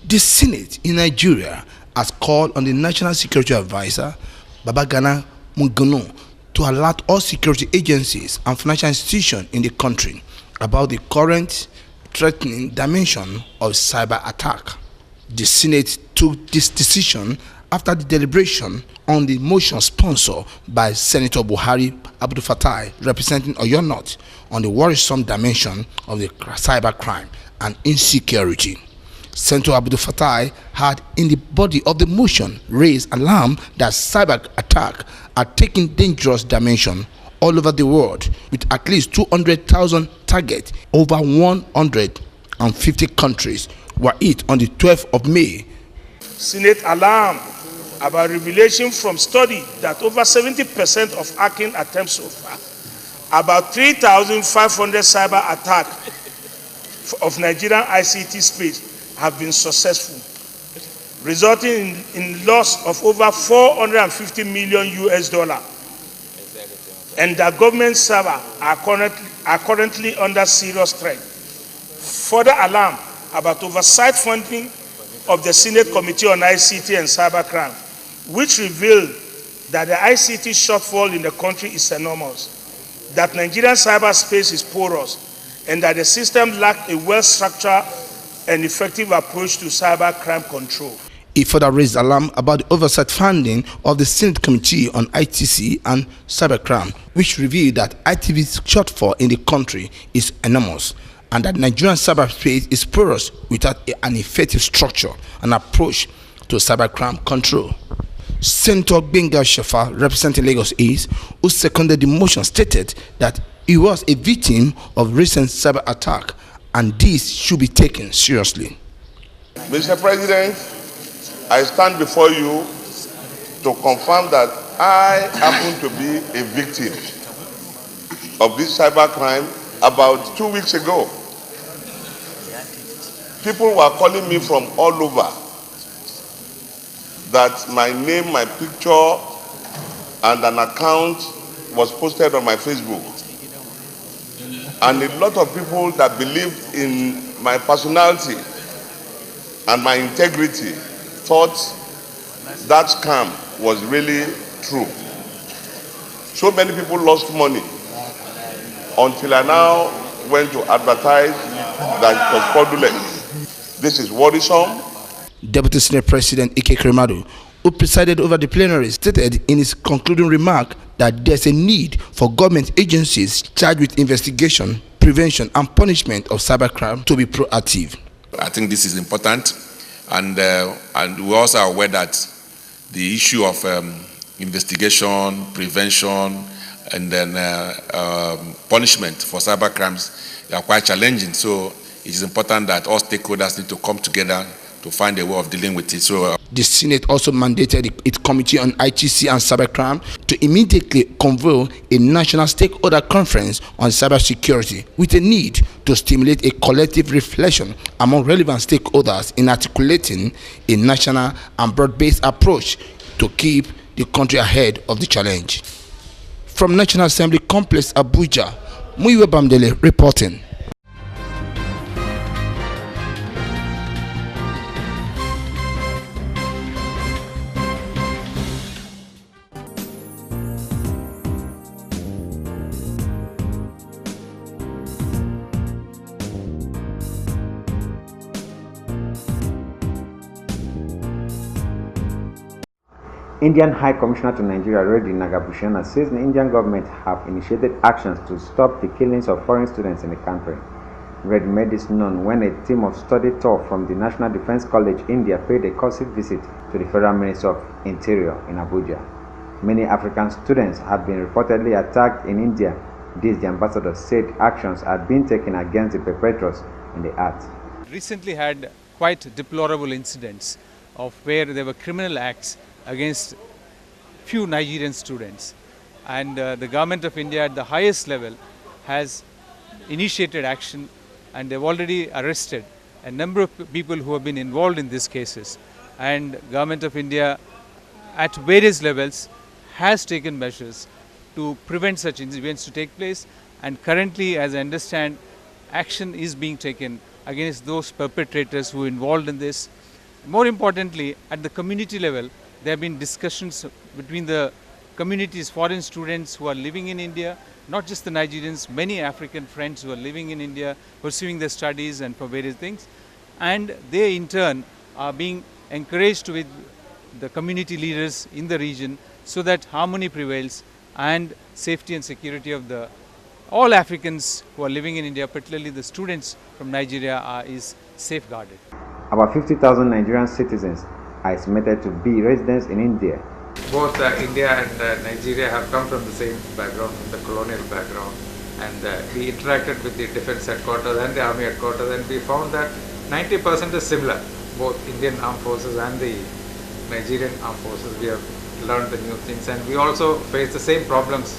The Senate in Nigeria has called on the National Security Advisor, Babagana Mungunu, to alert all security agencies and financial institutions in the country about the current threatening dimension of cyber attack. The Senate took this decision after the deliberation on the motion sponsored by Senator Buhari Abdul Fattah, representing Oyo North, on the worrisome dimension of the cyber crime and insecurity. Senator Abdul Fattah had, in the body of the motion, raised alarm that cyber attacks are taking dangerous dimension all over the world, with at least 200,000 targets. Over 150 countries were hit on the 12th of May. Senate alarm about revelation from study that over 70% of hacking attempts so far, about 3,500 cyber attacks of Nigerian ICT space have been successful, resulting in loss of over 450 million US dollars. And the government servers are currently under serious threat. Further alarm about oversight funding of the Senate Committee on ICT and Cybercrime, which revealed that the ICT shortfall in the country is enormous, that Nigerian cyberspace is porous, and that the system lacks a well-structured and effective approach to cybercrime control. It further raised alarm about the oversight funding of the Senate Committee on ITC and Cybercrime, which revealed that ITV's shortfall in the country is enormous, and that Nigerian cyberspace is porous without an effective structure and approach to cybercrime control. Senator Benga Shefa, representing Lagos East, who seconded the motion, stated that he was a victim of recent cyber attack and this should be taken seriously. Mr. President, I stand before you to confirm that I happen to be a victim of this cybercrime about 2 weeks ago. People were calling me from all over that my name, my picture, and an account was posted on my Facebook. And a lot of people that believed in my personality and my integrity thought that scam was really true. So many people lost money until I now went to advertise that it was fraudulent. This is worrisome. Deputy Senate President Ike Kremadu, who presided over the plenary, stated in his concluding remark that there's a need for government agencies charged with investigation, prevention, and punishment of cybercrime to be proactive. I think this is important, and we also are aware that the issue of investigation, prevention, and then punishment for cybercrimes are quite challenging. So it is important that all stakeholders need to come together to find a way of dealing with it. So the Senate also mandated its Committee on ITC and Cybercrime to immediately convene a national stakeholder conference on cybersecurity, with a need to stimulate a collective reflection among relevant stakeholders in articulating a national and broad-based approach to keep the country ahead of the challenge. From National Assembly Complex, Abuja, Muyiwa Bamdele reporting. Indian High Commissioner to Nigeria, Reddy Nagabhushana, says the Indian government have initiated actions to stop the killings of foreign students in the country. Reddy made this known when a team of study tour from the National Defense College, India, paid a courtesy visit to the Federal Ministry of Interior in Abuja. Many African students have been reportedly attacked in India. This, the ambassador said, actions are being taken against the perpetrators in the act. Recently had quite deplorable incidents of where there were criminal acts against few Nigerian students, and the government of India at the highest level has initiated action, and they've already arrested a number of people who have been involved in these cases, and government of India at various levels has taken measures to prevent such events to take place, and currently, as I understand, action is being taken against those perpetrators who are involved in this. more importantly, at the community level, there have been discussions between the communities, foreign students who are living in India, not just the Nigerians, many African friends who are living in India, pursuing their studies and for various things. And they in turn are being encouraged with the community leaders in the region so that harmony prevails and safety and security of all Africans who are living in India, particularly the students from Nigeria, is safeguarded. About 50,000 Nigerian citizens are estimated to be residents in India. Both India and Nigeria have come from the same background, from the colonial background, and we interacted with the defense headquarters and the army headquarters, and we found that 90% is similar, both Indian armed forces and the Nigerian armed forces. We have learned the new things, and we also face the same problems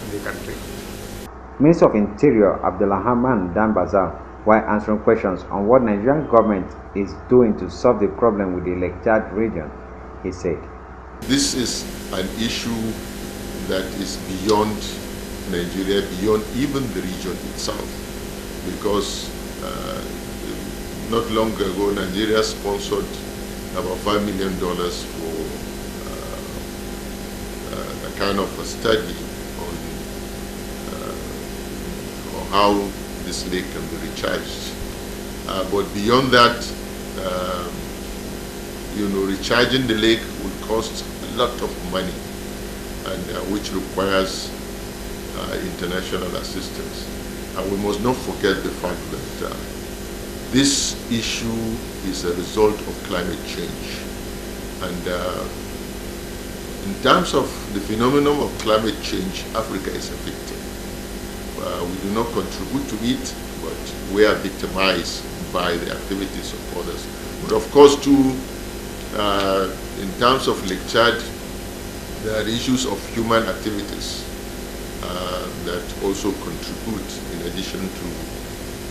in the country. Minister of Interior Abdulrahman Dambazal, while answering questions on what Nigerian government is doing to solve the problem with the Lake Chad region, he said, "This is an issue that is beyond Nigeria, beyond even the region itself, because not long ago Nigeria sponsored about $5 million for a kind of a study on how this lake can be recharged. But beyond that, recharging the lake would cost a lot of money, and which requires international assistance. And we must not forget the fact that this issue is a result of climate change. And in terms of the phenomenon of climate change, Africa is a victim. We do not contribute to it, but we are victimized by the activities of others. But of course, too, in terms of Lake Chad, there are issues of human activities that also contribute in addition to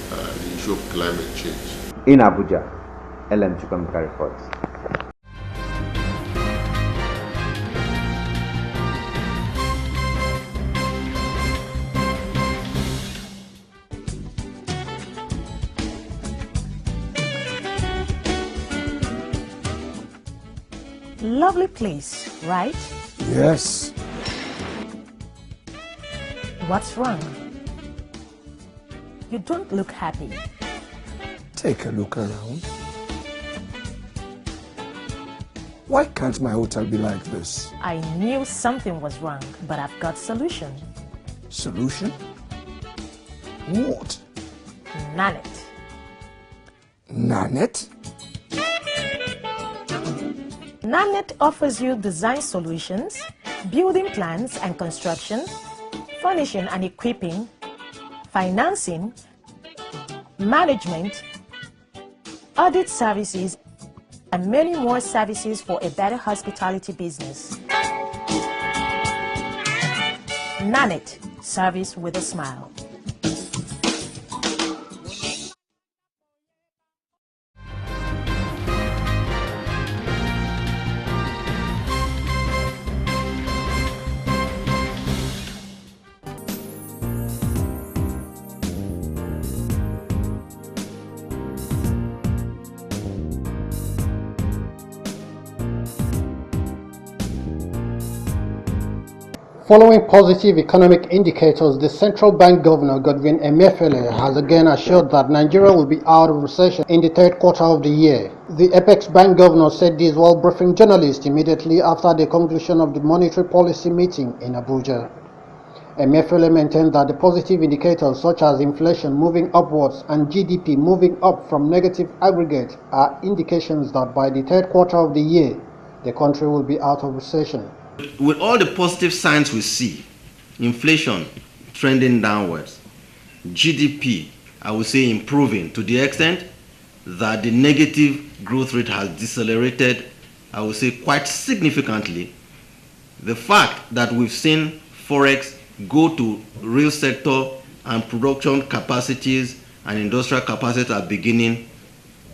the issue of climate change. In Abuja, LM Chukwemeka reports. Lovely place, right? Yes. What's wrong? You don't look happy. Take a look around. Why can't my hotel be like this? I knew something was wrong, but I've got solution. Solution? What? Nanit. Nanit? Nanit offers you design solutions, building plans and construction, furnishing and equipping, financing, management, audit services, and many more services for a better hospitality business. Nanit, service with a smile. Following positive economic indicators, the central bank governor, Godwin Emefiele, has again assured that Nigeria will be out of recession in the third quarter of the year. The Apex Bank governor said this while briefing journalists immediately after the conclusion of the monetary policy meeting in Abuja. Emefiele maintained that the positive indicators such as inflation moving upwards and GDP moving up from negative aggregate are indications that by the third quarter of the year, the country will be out of recession. With all the positive signs we see, inflation trending downwards, GDP, I would say, improving to the extent that the negative growth rate has decelerated, I would say, quite significantly. The fact that we've seen Forex go to real sector and production capacities and industrial capacities are beginning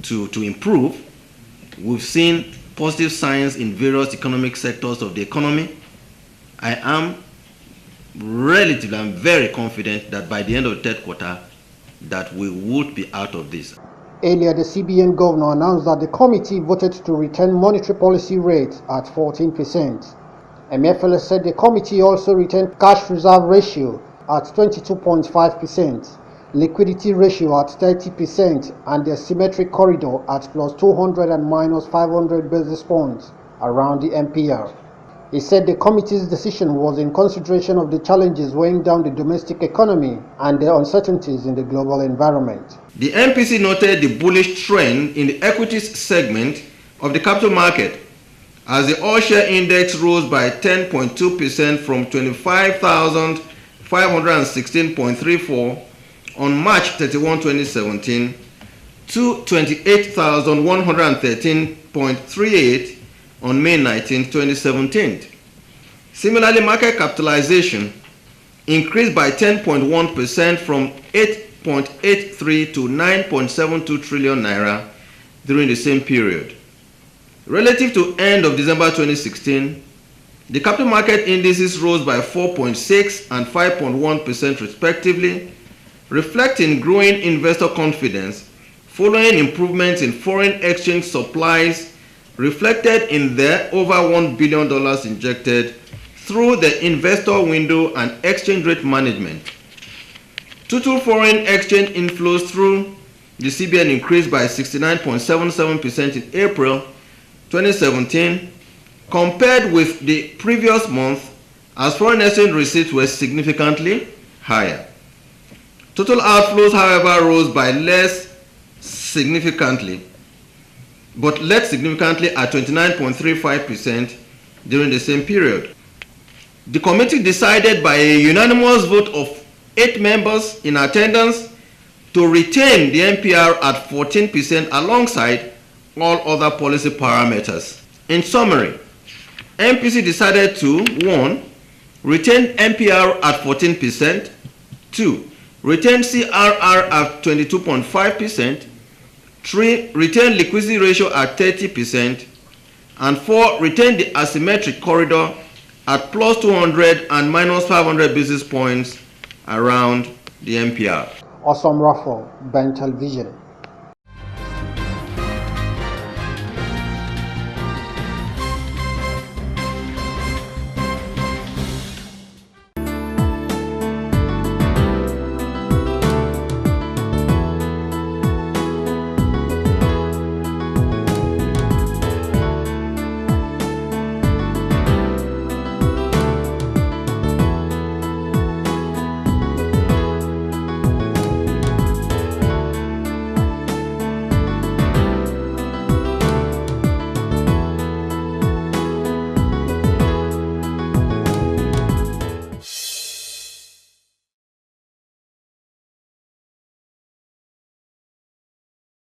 to improve. We've seen positive signs in various economic sectors of the economy. I am very confident that by the end of the third quarter, that we would be out of this. Earlier, the CBN governor announced that the committee voted to retain monetary policy rate at 14%. Emefiele said the committee also retained cash reserve ratio at 22.5%, liquidity ratio at 30%, and the symmetric corridor at plus 200 and minus 500 basis points around the MPR. He said the committee's decision was in consideration of the challenges weighing down the domestic economy and the uncertainties in the global environment. The MPC noted the bullish trend in the equities segment of the capital market as the all-share index rose by 10.2% from 25,516.34 on March 31, 2017 to 28,113.38 on May 19, 2017. Similarly, market capitalization increased by 10.1% from 8.83 to 9.72 trillion naira during the same period. Relative to end of December 2016, the capital market indices rose by 4.6 and 5.1% respectively, reflecting growing investor confidence following improvements in foreign exchange supplies reflected in the over $1 billion injected through the investor window and exchange rate management. Total foreign exchange inflows through the CBN increased by 69.77% in April 2017 compared with the previous month, as foreign exchange receipts were significantly higher. Total outflows, however, rose by less significantly at 29.35% during the same period. The committee decided by a unanimous vote of 8 members in attendance to retain the MPR at 14% alongside all other policy parameters. In summary, MPC decided to 1. Retain MPR at 14%, 2. Retain CRR at 22.5%, 3. Retain liquidity ratio at 30%, and 4. Retain the asymmetric corridor at plus 200 and minus 500 basis points around the MPR. Awesome Raffle, Ben Television.